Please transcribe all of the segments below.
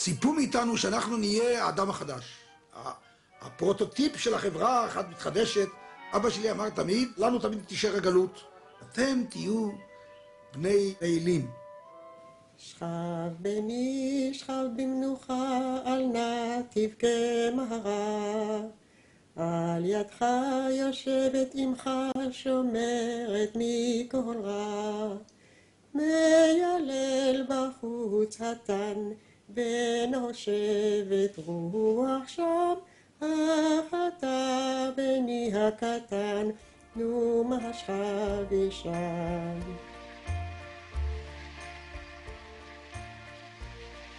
ציפו מאיתנו שאנחנו נהיה האדם החדש. הפרוטוטיפ של החברה האחת מתחדשת. אבא שלי אמר תמיד, לנו תמיד תישאר הגלות. אתם תהיו בני אלים. שכב בני, שכב במנוחה, על נא תבכה מהרה. על ידך יושבת אמך, שומרת מכל רע. מיילל בחוץ התן, ונושבת רוח שם. אך אתה בני הקטן, נו מה שכב ישן.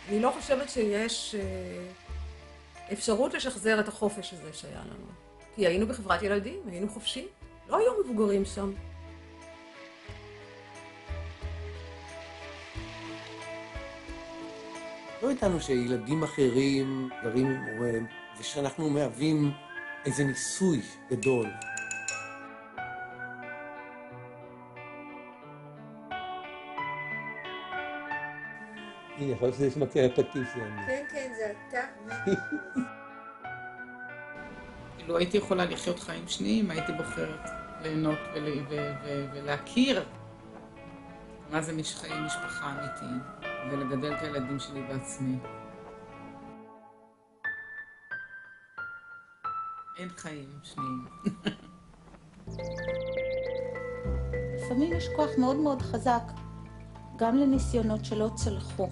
אני לא חושבת שיש אפשרות לשחזר את החופש הזה שהיה לנו. כי היינו בחברת ילדים, היינו חופשיים, לא היו מבוגרים שם. לא איתנו שילדים אחרים גרים עם הוריהם, ושאנחנו מהווים איזה ניסוי גדול. הנה, יכול להיות שזה נשמע כפטיש. כן, כן, זה אתה. כאילו הייתי יכולה לחיות חיים שניים, הייתי בוחרת ליהנות ולהכיר מה זה חיי משפחה אמיתיים, ולגדל את הילדים שלי בעצמי. אין חיים שניים. לפעמים יש כוח מאוד מאוד חזק, גם לניסיונות שלא צלחו.